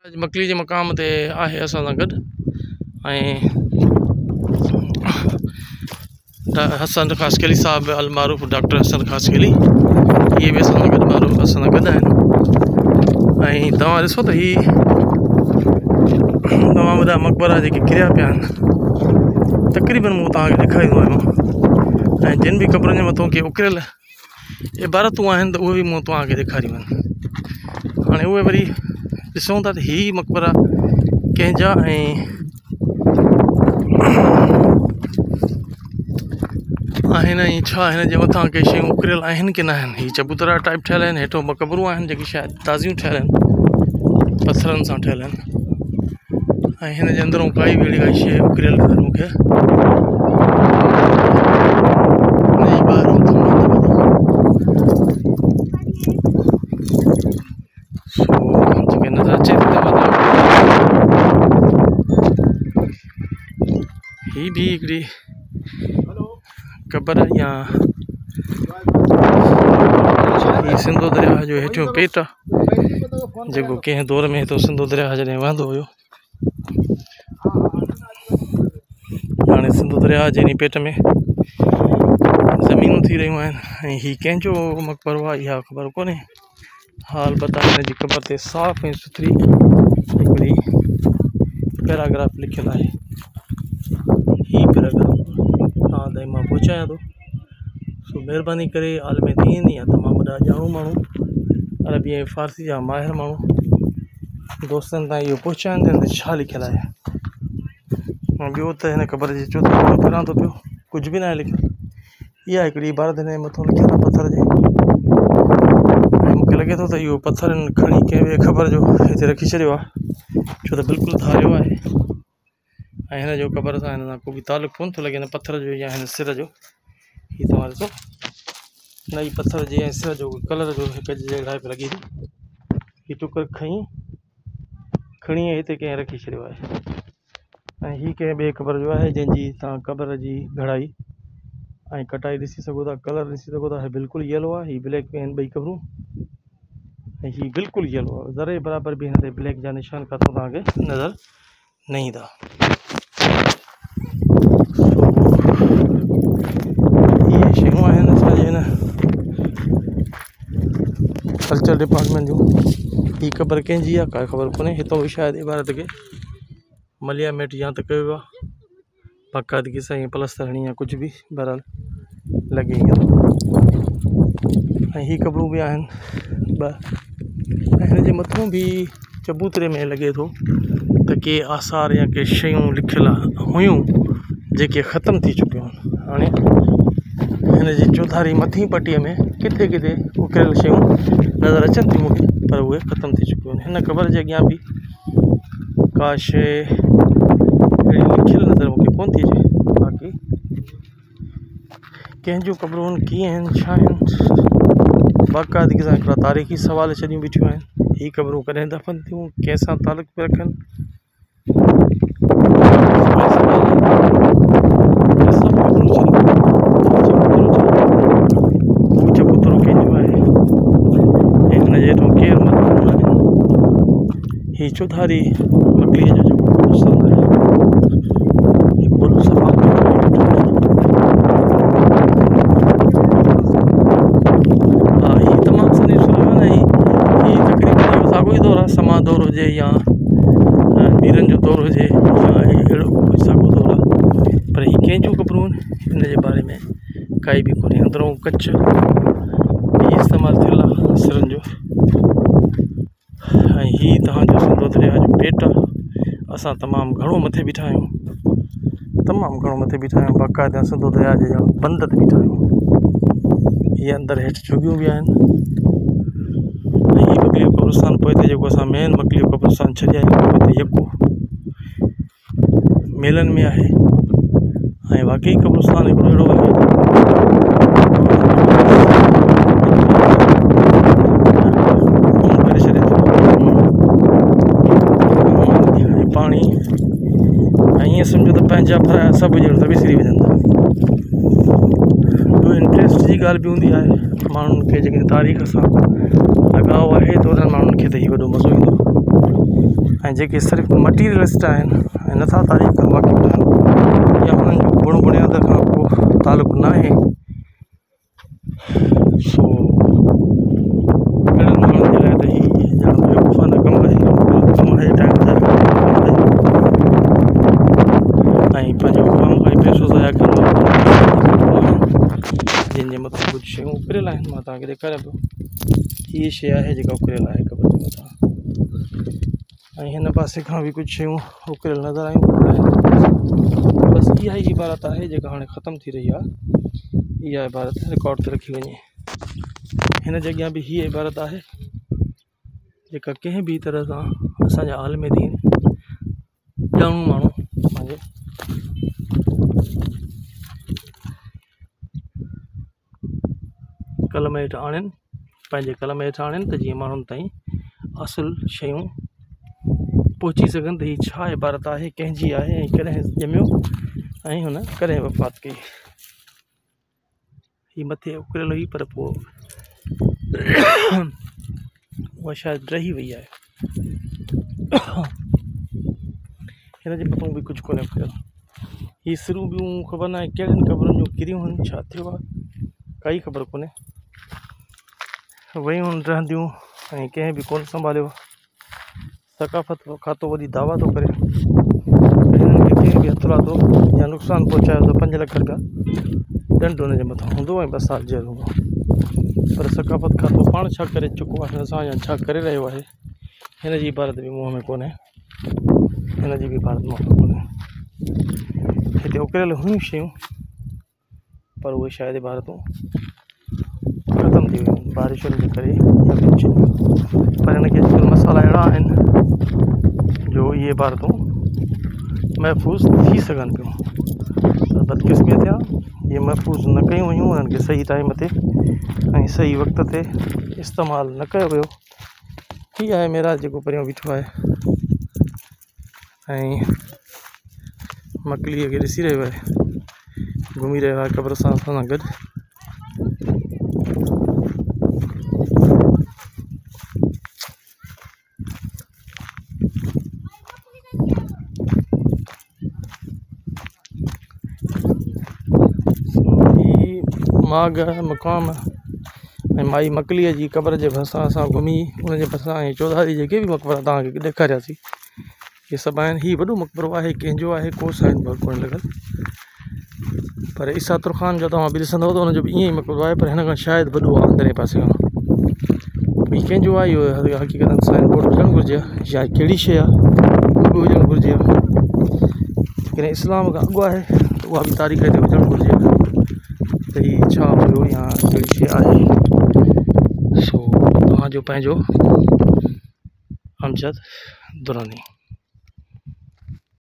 मकली के मक़ाम ते आहे असां सां गॾु हसन ख़ासकेली साहब अल मारूफ़ डॉक्टर हसन ख़ासकेली ये भी असां सां गॾु आहिनि। तव्हां ॾिसो त ही तमामु वॾा मक़बरा जेके किरिया पिया आहिनि तक़रीबन मूं तव्हांखे ॾेखारींदो आहियां। ऐं जिन भी क़बरुनि जे मथां के उकिरियल इबारतूं आहिनि त उहे बि मूं तव्हांखे ॾेखारियूं आहिनि। हाणे उहे वरी ॾिसूं था त ही मक़बरा कंहिंजा ऐं आहिनि ऐं छा हिन जे मथां के शयूं उकिरियल आहिनि की न आहिनि। ही चबूतरा टाइप ठहियल आहिनि, हेठो मक़बरूं आहिनि जेके शायदि ताज़ियूं ठहियल आहिनि, पथरनि सां ठहियल आहिनि। ऐं हिन जे अंदरूं काई बि अहिड़ी शइ उकिरियल नज़र मूंखे जेके नज़र अचे थी ही भी हिकिड़ी क़बर या ही सिंधु दरिया जो हेठियों पेट आहे जेको कंहिं दौर में हितो सिंधु दरिया जॾहिं वहंदो हुयो। हाणे सिंधु दरिया जे पेट में ज़मीनूं थी रहियूं आहिनि ऐं ही कंहिंजो मक़बरो आहे इहा ख़बर कोन्हे। हाल बता हिन जी क़बर ते साफ़ ऐं सुथरी हिकिड़ी पैराग्राफ लिखियल आहे। ही पैराग्राफ तव्हां ताईं मां पहुचायां थो। सो महिरबानी करे आलम दीन या तमामु वॾा ॼाणू माण्हू अरबी ऐं फ़ारसी जा माहिर माण्हू दोस्तनि ताईं इहो पहुचाइनि था छा लिखियल आहे। ऐं ॿियो त हिन क़बर जे चौथाई में पढ़ां थो पियो, कुझु बि न आहे लिखियलु। इहा हिकिड़ी इबारत हिन जे मथां लिखियलु आहे पथर जे। ऐं मूंखे लॻे थो त इहो पथर खणी कंहिं ॿिए ख़बर जो हिते रखी छॾियो आहे, छो त बिल्कुलु धारियो आहे ऐं हिन जो क़बर सां हिन सां को बि तालुक़ु कोन थो लॻे न पथर जो या हिन सिर जो। हीअ तव्हां ॾिसो न ही पथर जे ऐं सिर जो कलर जो हिकु जहिड़ा पियो लॻे थी। हीअ टुकर खणी हिते कंहिं रखी छॾियो आहे ऐं हीअ कंहिं ॿिए क़बर जो आहे जंहिंजी तव्हां क़बर जी घड़ाई ऐं कटाई ॾिसी सघो था, कलर ॾिसी सघो था। हीअ बिल्कुलु येलो आहे, हीअ ब्लैक में आहिनि ॿई क़बरूं ऐं हीअ बिल्कुलु येलो आहे। ज़रे बराबरि बि हिन ते ब्लैक जा निशान किथां तव्हांखे नज़र न ईंदा। इहे शयूं आहिनि असांजे हिन कल्चर डिपार्टमेंट जूं। हीअ क़बर कंहिंजी आहे का ख़बर कोन्हे। हितां बि शायदि इबारत खे मलियामेट या त कयो आहे बाक़ाइदगी सां ईअं प्लस्तर हणी या कुझु बि बहरहाल लॻे ईअं। ऐं हीअ क़बरूं बि आहिनि ॿ ऐं हिन जे मथां बि चबूतरे में लॻे थो त के आसार या के शयूं लिखियल हुयूं जेके ख़तमु थी चुकियूं आहिनि। हाणे हिन जी चौधारी मथीं पटीअ में किथे किथे उकिरियल शयूं नज़र अचनि थियूं मूंखे, पर उहे ख़तमु थी चुकियूं आहिनि। हिन क़बर जे अॻियां बि का शइ अहिड़ी लिखियल नज़र मूंखे कोन थी अचे। बाक़ी कंहिंजूं क़बरूं कीअं आहिनि छा आहिनि बाक़ाइदगी सां हिकिड़ा तारीख़ी सवाल छॾियूं बीठियूं आहिनि। हीअ क़बरूं कॾहिं दफ़न थियूं, कंहिंसां तालुक़ु पिया रखनि, चबूतरो कंहिंजो आहे ऐं हिन जे हेठां केरु मतिलबु न आहे। हीअ चौधारी मकलीअ जो जेको क़ब्रस्तान आहे समा दौर हुजे या मीरनि जो दौर हुजे या अहिड़ो कोई साॻियो दौर आहे, पर हीअ कंहिंजूं क़बरूं आहिनि हिन जे बारे में काई बि कोन्हे। अंदरूं कच बि इस्तेमालु थियल आहे सिरनि जो ऐं हीअ तव्हांजो सिंधु दरिया जो पेट आहे। असां तमामु घणो मथे बीठा आहियूं, तमामु घणो मथे बीठा आहियूं, बाक़ाइदा सिंधु दरिया जे ॼण बंद ते बीठा आहियूं। हीअ अंदरि हेठि झुगियूं बि आहिनि। मकली क़ब्रस्तान पोइ हिते जेको असां मेन मकली क़ब्रस्तान छॾिया आहियूं हिते यको मेलनि में आहे ऐं वाक़ई क़ब्रस्तान हिकिड़ो अहिड़ो आहे करे छॾे थो ऐं पाणी ऐं ईअं सम्झो त पंहिंजा फराया सभु ॼण त विसरी वञनि था। ॿियो इंट्रस्ट जी ॻाल्हि बि हूंदी आहे माण्हुनि खे जेके तारीख़ सां लगाव आहे तो उन्हनि माण्हुनि खे त ही वॾो मज़ो ईंदो ऐं जेके सिर्फ़ु मटीरियलिस्ट आहिनि ऐं नथा तारीख़ वाक़िफ़ आहिनि या हुननि जो गुण बुनियाद खां को तालुक़ु न आहे, सो अहिड़नि माण्हुनि जे लाइ त हीअ ॼण बेवकूफ़ा न कमु आहे, टाइम ऐं पंहिंजो कमु खां पैसो ज़ाया करणु जंहिंजे मथां कुझु शयूं उकिरियल आहिनि। मां तव्हांखे ॾेखारियां पियो, हीअ शइ आहे जेका उकिरियल आहे क़बर जे मथां, ऐं हिन पासे खां बि कुझु शयूं उकिरियल नज़र आयूं। बसि इहा ई इबारत आहे जेका हाणे ख़तमु थी रही आहे, इहा इबारत रिकॉर्ड ते रखी वञे। हिन जॻह बि हीअ इबारत आहे जेका कंहिं बि तरह सां असांजा आलिम दीन ॼाणू माण्हू पंहिंजे कलम हेठि आणनि, पंहिंजे कलम हेठि आणनि त जीअं माण्हुनि ताईं असुल शयूं पहुची सघनि त हीअ छा इबारत आहे, कंहिंजी आहे ऐं कॾहिं ॼमियो ऐं हुन कॾहिं वफ़ात कई। हीअ मथे उकिरियल हुई पर पोइ उहा शायदि रही वई आहे। हिन जे मथां बि कुझु कोन्हे उकिरियल। हीअ सिरूं ॿियूं ख़बर न आहे कहिड़ियुनि क़बरुनि जूं किरियूं आहिनि, छा थियो आहे काई ख़बर कोन्हे। वयूं रहंदियूं ऐं कंहिं बि कोन संभालियो। सकाफ़त खातो वॾी दावा थो करे हिननि खे कंहिं बि हथु लाथो या नुक़सानु पहुचायो त 5 लख रुपया ॾंड हुनजे मथां हूंदो ऐं 2 साल जेल हूंदो। पर सकाफ़त खातो पाण छा करे चुको आहे असां या छा करे रहियो आहे, हिन जी इबारत बि मुंहं में कोन्हे, हिन जी बि इबारत मुंहं में कोन्हे। हिते उकिरियल हुयूं शयूं पर उहे शायदि इबारतूं ख़तमु थी वियूं बारिशुनि जे करे या कुझु। पर हिनखे अॼुकल्ह मसाला अहिड़ा आहिनि जो इहे इबारतूं महफ़ूज़ थी सघनि पियूं। बदकिस्मती थिया जीअं महफ़ूज़ न कयूं हुयूं, उन्हनि खे सही टाइम ते ऐं सही वक़्त ते इस्तेमालु न कयो वियो। हीअ आहे मेराज जेको परियां बीठो आहे ऐं मकलीअ खे ॾिसी रहियो आहे, घुमी रहियो आहे क़ब्रस्तान सां गॾु। माग मुक़ाम ऐं माई मकलीअ जी क़बर जे भरिसां असां घुमी उनजे भरिसां ऐं चौधारी जेके बि मक़बरा तव्हांखे ॾेखारियासीं इहे सभु आहिनि। हीउ वॾो मक़बरो आहे, कंहिंजो आहे को साइन बोर्ड कोन लॻल, पर ईसा तुरखान जो तव्हां बि ॾिसंदव त हुनजो बि ईअं ई मक़बरो आहे, पर हिन खां शायदि वॾो आहे अंदरे पासे खां। भई कंहिंजो आहे इहो हक़ीक़त साइन बोर्ड हुजणु घुरिजे या कहिड़ी शइ आहे उहो बि हुजणु घुरिजे। लेकिन इस्लाम खां अॻु आहे त उहा बि तारीख़ ते हुजणु घुरिजे त हीउ छा हुयो या कहिड़ी शइ आहे। सो तव्हांजो पंहिंजो अमजद दुरानी।